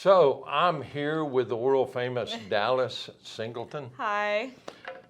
So I'm here with the world famous Dallas Singleton, Hi.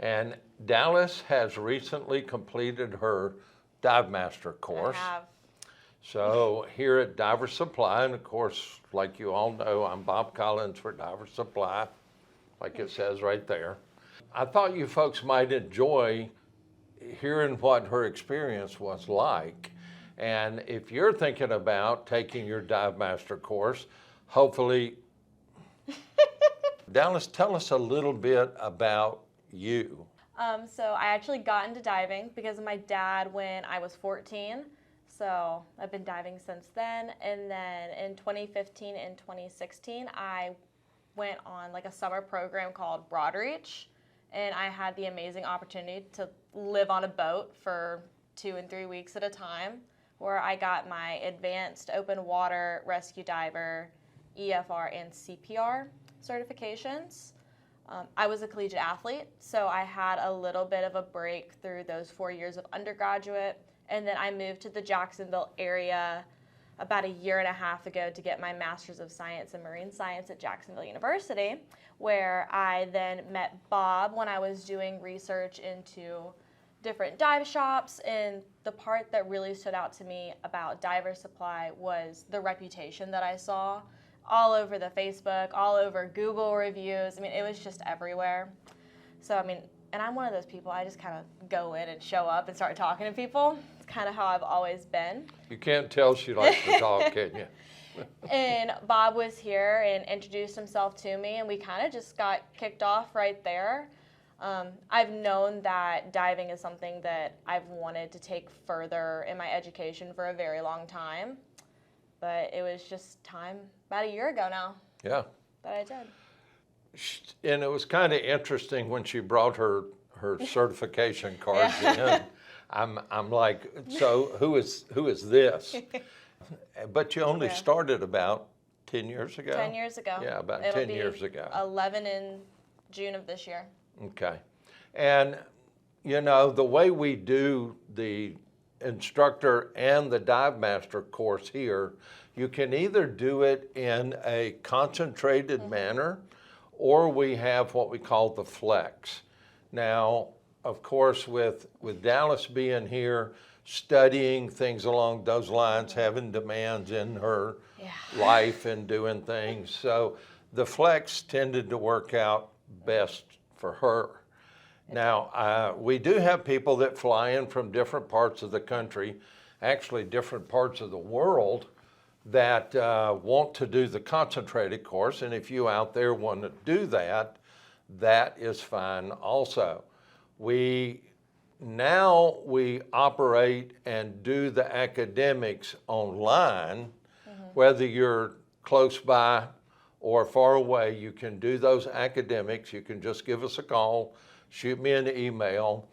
and Dallas has recently completed her Dive Master course. I have. So here at Diver Supply, and of course, like you all know, I'm Bob Collins for Diver Supply, like it says right there. I thought you folks might enjoy hearing what her experience was like. And if you're thinking about taking your Dive Master course, hopefully, Dallas, tell us a little bit about you. So I actually got into diving because of my dad when I was 14. So I've been diving since then. And then in 2015 and 2016, I went on like a summer program called Broadreach. And I had the amazing opportunity to live on a boat for 2 and 3 weeks at a time, where I got my advanced open water rescue diver, EFR, and CPR certifications. I was a collegiate athlete, so I had a little bit of a break through those 4 years of undergraduate, and then I moved to the Jacksonville area about a year and a half ago to get my Master's of Science in Marine Science at Jacksonville University, where I then met Bob when I was doing research into different dive shops. And the part that really stood out to me about Diver Supply was the reputation that I saw all over the Facebook, all over Google reviews. I mean, it was just everywhere. So, I mean, and I'm one of those people, I just kind of go in and show up and start talking to people. It's kind of how I've always been. You can't tell she likes to talk, can you? And Bob was here and introduced himself to me, and we kind of just got kicked off right there. I've known that diving is something that I've wanted to take further in my education for a very long time. But it was just time, about a year ago now, Yeah. that I did. And it was kind of interesting when she brought her certification cards in. I'm like, so who is this? But you only started about 10 years ago? 10 years ago. Yeah, about It'll 10 be years ago. 11 in June of this year. Okay. And, you know, the way we do the instructor and the Dive Master course here, you can either do it in a concentrated manner, or we have what we call the flex. Now, of course, with Dallas being here, studying things along those lines, having demands in her life and doing things, so the flex tended to work out best for her. Now, we do have people that fly in from different parts of the country, actually different parts of the world, that want to do the concentrated course. And if you out there want to do that, that is fine also. We operate and do the academics online, whether you're close by or far away. You can do those academics. You can just give us a call, shoot me an email.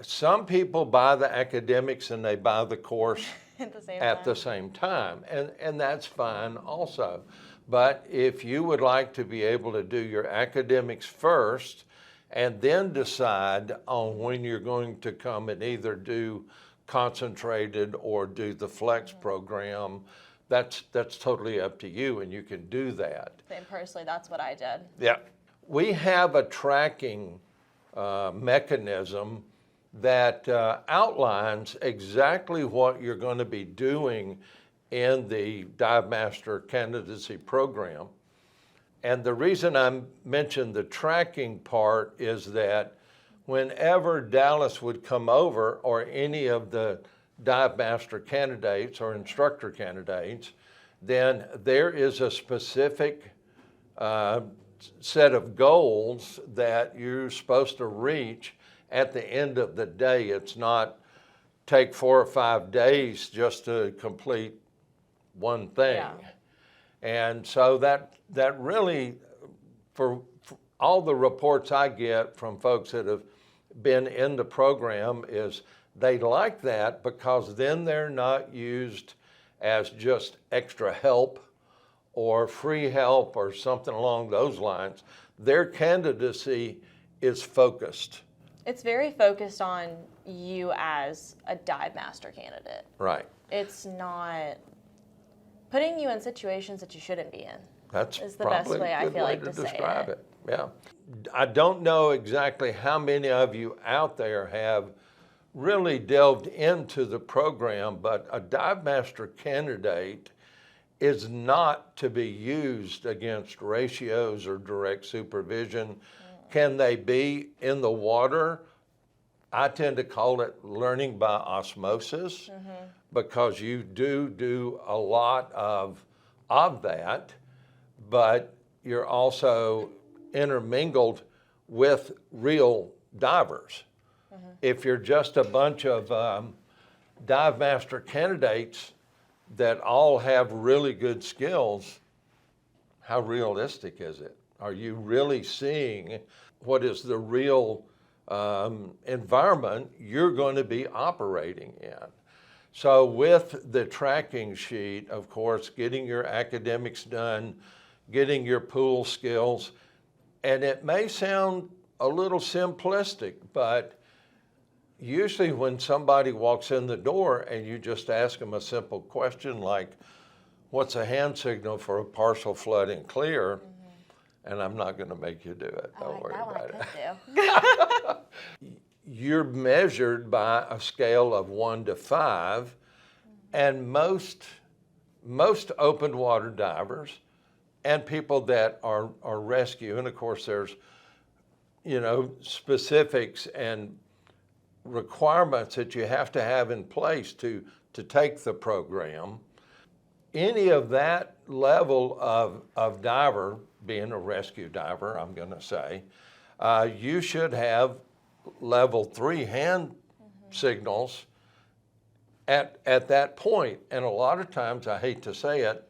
Some people buy the academics and they buy the course at the same time, and that's fine also. But if you would like to be able to do your academics first and then decide on when you're going to come and either do concentrated or do the flex program, that's totally up to you, and you can do that. And personally, that's what I did. Yeah. We have a tracking mechanism that outlines exactly what you're going to be doing in the Dive Master candidacy program. And the reason I mentioned the tracking part is that whenever Dallas would come over, or any of the Dive Master candidates or instructor candidates, then there is a specific set of goals that you're supposed to reach at the end of the day. It's not take 4 or 5 days just to complete one thing. Yeah. And so that really, for all the reports I get from folks that have been in the program, is they like that because then they're not used as just extra help or free help or something along those lines. Their candidacy is focused. It's very focused on you as a Dive Master candidate. Right. It's not putting you in situations that you shouldn't be in. That's Is the best probably way a I good feel way like to to say describe it. it. Yeah. I don't know exactly how many of you out there have really delved into the program, but a dive master candidate is not to be used against ratios or direct supervision. Can they be in the water? I tend to call it learning by osmosis because you do a lot of that, but you're also intermingled with real divers. If you're just a bunch of dive master candidates that all have really good skills, how realistic is it? Are you really seeing what is the real environment you're going to be operating in? So with the tracking sheet, of course, getting your academics done, getting your pool skills, and it may sound a little simplistic, but usually when somebody walks in the door and you just ask them a simple question like, what's a hand signal for a partial flood and clear? And I'm not going to make you do it. Don't worry about it. I could do. You're measured by a scale of 1 to 5, and most open water divers and people that are rescue, and of course there's specifics and requirements that you have to have in place to take the program. Any of that level of diver, being a rescue diver, I'm going to say, you should have level 3 hand signals at that point. And a lot of times, I hate to say it,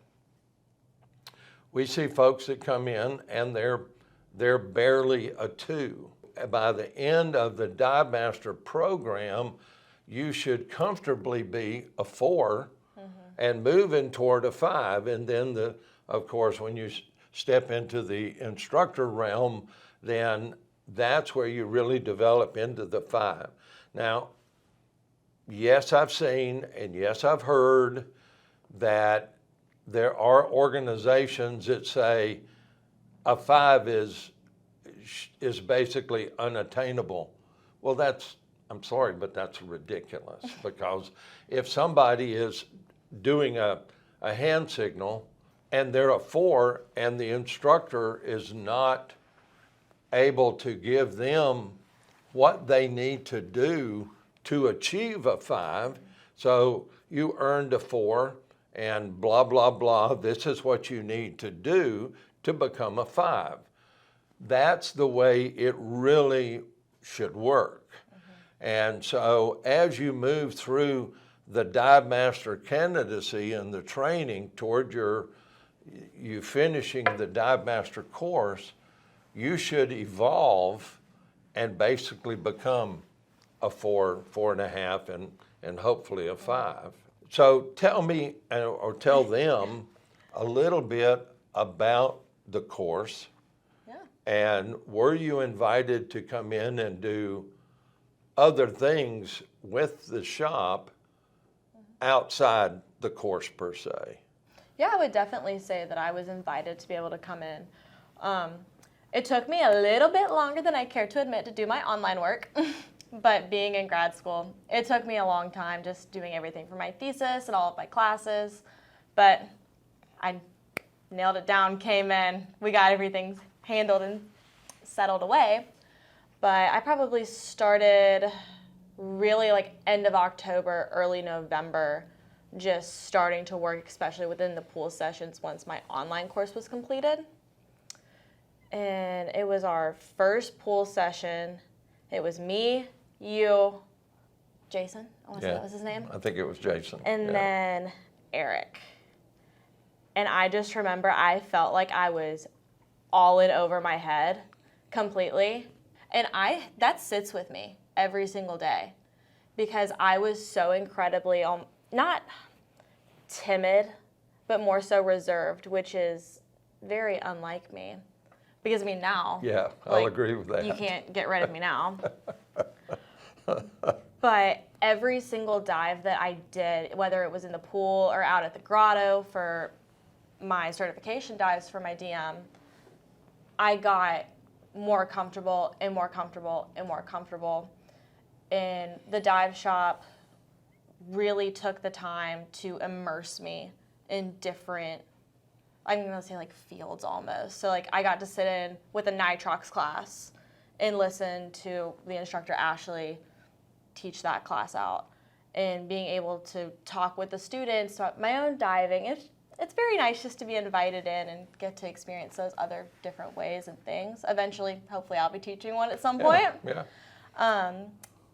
we see folks that come in and they're barely a 2. By the end of the Dive Master program, you should comfortably be a 4 and moving toward a 5. And then, of course, when you step into the instructor realm, then that's where you really develop into the 5. Now, yes, I've seen and yes, I've heard that there are organizations that say a 5 is basically unattainable. Well, I'm sorry, but that's ridiculous because if somebody is doing a hand signal and they're a 4 and the instructor is not able to give them what they need to do to achieve a 5, so you earned a 4 and blah, blah, blah, this is what you need to do to become a 5. That's the way it really should work. And so as you move through the Dive Master candidacy and the training toward you finishing the Dive Master course, you should evolve and basically become a 4, 4.5, and hopefully a 5. So tell me, or tell them a little bit about the course. Yeah. And were you invited to come in and do other things with the shop outside the course per se? Yeah, I would definitely say that I was invited to be able to come in. It took me a little bit longer than I care to admit to do my online work, but being in grad school, it took me a long time just doing everything for my thesis and all of my classes, but I nailed it down, came in, we got everything handled and settled away. But I probably started really like end of October, early November, just starting to work, especially within the pool sessions once my online course was completed. And it was our first pool session. It was me, you, Jason, I want to say that was his name. I think it was Jason. And then Eric. And I just remember I felt like I was all in over my head completely. And that sits with me every single day because I was so incredibly, not timid, but more so reserved, which is very unlike me. Because now, yeah, I'll agree with that. You can't get rid of me now. But every single dive that I did, whether it was in the pool or out at the grotto for my certification dives for my DM, I got more comfortable and more comfortable and more comfortable. And the dive shop really took the time to immerse me in different, I'm going to say like fields almost. So like I got to sit in with a nitrox class and listen to the instructor Ashley teach that class out, and being able to talk with the students about my own diving. It's very nice just to be invited in and get to experience those other different ways and things. Eventually, hopefully I'll be teaching one at some point. Yeah.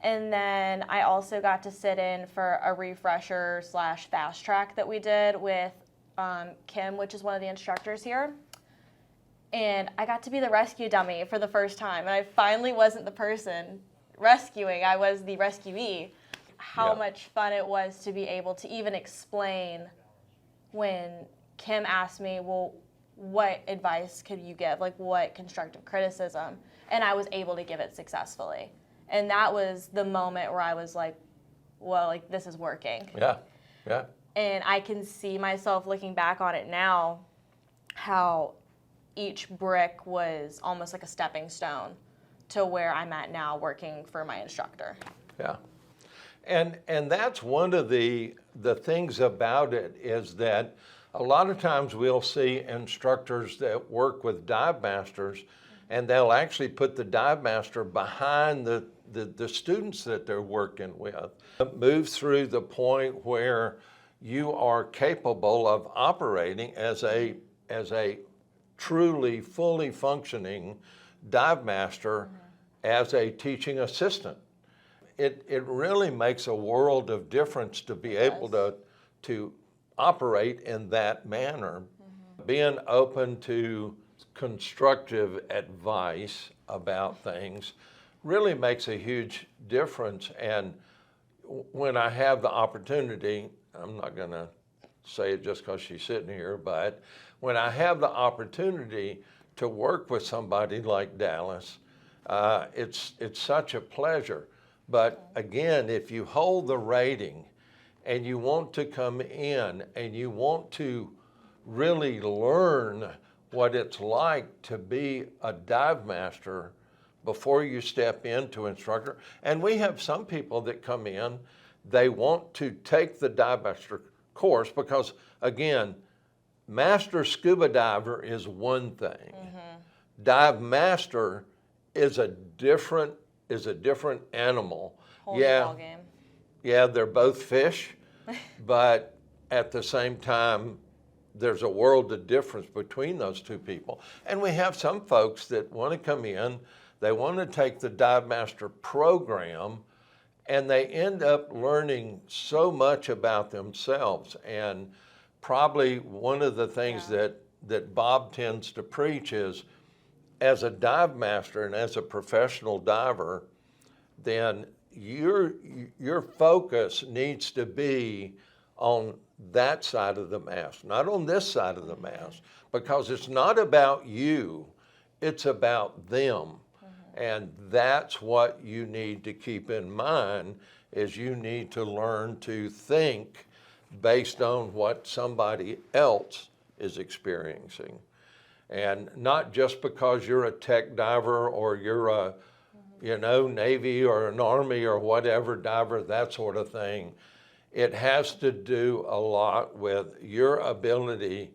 And then I also got to sit in for a refresher / fast track that we did with Kim, which is one of the instructors here. And I got to be the rescue dummy for the first time. And I finally wasn't the person rescuing, I was the rescuee. How much fun it was to be able to even explain when Kim asked me, well, what advice could you give? Like, what constructive criticism? And I was able to give it successfully. And that was the moment where I was like, well, like, this is working. Yeah, yeah. And I can see myself looking back on it now, how each brick was almost like a stepping stone to where I'm at now working for my instructor. Yeah. And that's one of the things about it, is that a lot of times we'll see instructors that work with dive masters, and they'll actually put the dive master behind the students that they're working with. Move through the point where you are capable of operating as a truly fully functioning dive master as a teaching assistant. It really makes a world of difference to be able to operate in that manner. Being open to constructive advice about things really makes a huge difference. And when I have the opportunity, I'm not going to say it just because she's sitting here, but when I have the opportunity to work with somebody like Dallas, it's such a pleasure. But again, if you hold the rating and you want to come in and you want to really learn what it's like to be a dive master before you step into instructor, and we have some people that come in, they want to take the dive master course because, again, master scuba diver is one thing. Dive master is a different animal. Whole ball game. Yeah, they're both fish, but at the same time, there's a world of difference between those two people. And we have some folks that want to come in, they want to take the dive master program, and they end up learning so much about themselves. And probably one of the things that Bob tends to preach is, as a dive master and as a professional diver, then your focus needs to be on that side of the mast, not on this side of the mast, because it's not about you, it's about them. And that's what you need to keep in mind, is you need to learn to think based on what somebody else is experiencing. And not just because you're a tech diver or you're a, Navy or an Army or whatever diver, that sort of thing. It has to do a lot with your ability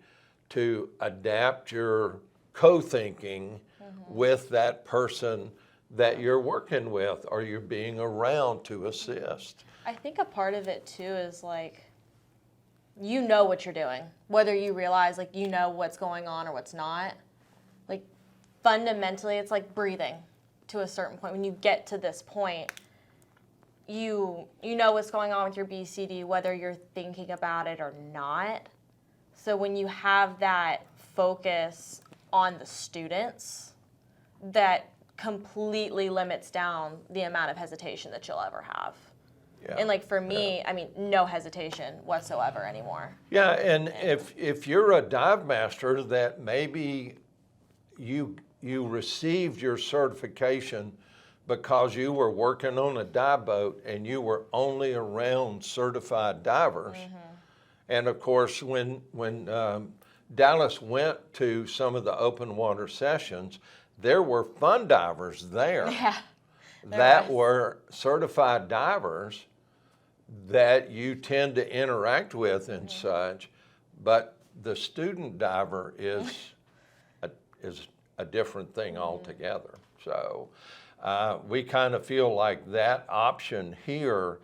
to adapt your co-thinking with that person that you're working with or you're being around to assist. I think a part of it too is like, you know what you're doing, whether you realize like you know what's going on or what's not. Like fundamentally, it's like breathing to a certain point. When you get to this point, you know what's going on with your BCD, whether you're thinking about it or not. So when you have that focus on the students, that completely limits down the amount of hesitation that you'll ever have. Yeah. And like for me, I mean, no hesitation whatsoever anymore. Yeah, and if you're a dive master that maybe you received your certification because you were working on a dive boat and you were only around certified divers, and of course when Dallas went to some of the open water sessions, there were fun divers there Yeah. that was. were certified divers that you tend to interact with and such, but the student diver is a different thing altogether. So we kind of feel like that option here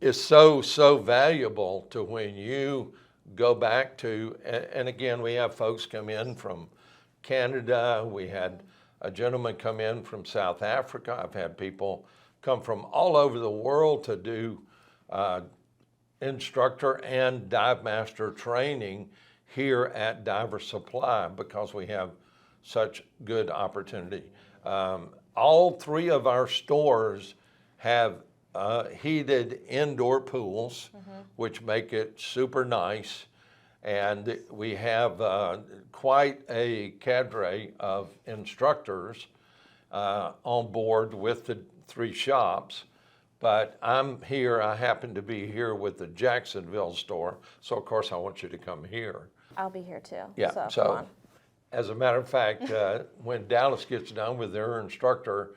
is so valuable to when you go back to, and again, we have folks come in from Canada. We had a gentleman come in from South Africa. I've had people come from all over the world to do instructor and dive master training here at Diver Supply because we have such good opportunity. All three of our stores have heated indoor pools, which make it super nice. And we have quite a cadre of instructors on board with the three shops. But I'm here, I happen to be here with the Jacksonville store, so of course I want you to come here. I'll be here too. Yeah, So, so come on. as a matter of fact, when Dallas gets done with her instructor,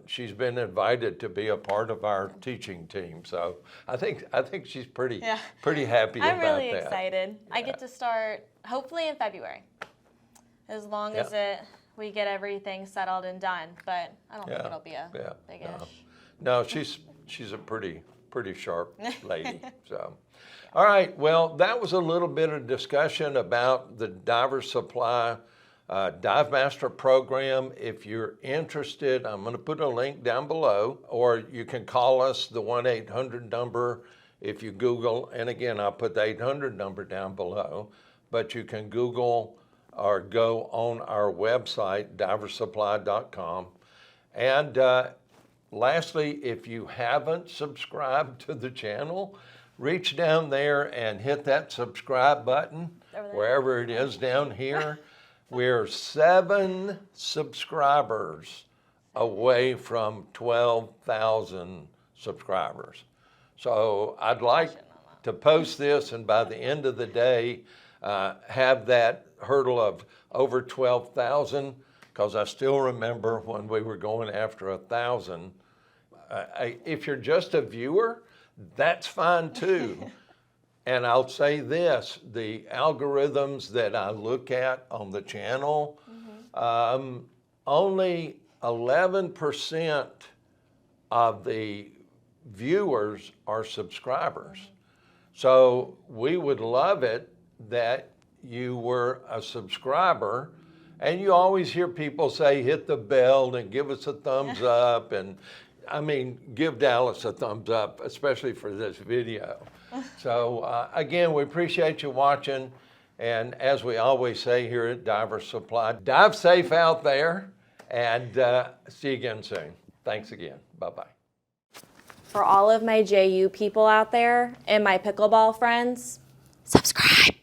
she's been invited to be a part of our teaching team. So I think she's pretty happy I'm about really that. excited. I get to start hopefully in February, as long as we get everything settled and done. But I don't think it'll be a big-ish. No, she's a pretty sharp lady. So, all right. Well, that was a little bit of discussion about the Diver Supply Dive Master program. If you're interested, I'm going to put a link down below, or you can call us, the 1-800 number. If you Google, and again, I'll put the 800 number down below, but you can Google or go on our website, diversupply.com. And lastly, if you haven't subscribed to the channel, reach down there and hit that subscribe button, wherever it is down here. We're 7 subscribers away from 12,000 subscribers. So I'd like to post this, and by the end of the day, have that hurdle of over 12,000, because I still remember when we were going after 1,000. If you're just a viewer, that's fine too. And I'll say this, the algorithms that I look at on the channel, only 11% of the viewers are subscribers. So we would love it that you were a subscriber. And you always hear people say, hit the bell and give us a thumbs up. And I mean, give Dallas a thumbs up, especially for this video. So again, we appreciate you watching. And as we always say here at Diver Supply, dive safe out there, and see you again soon. Thanks again. Bye-bye. For all of my JU people out there and my pickleball friends, subscribe.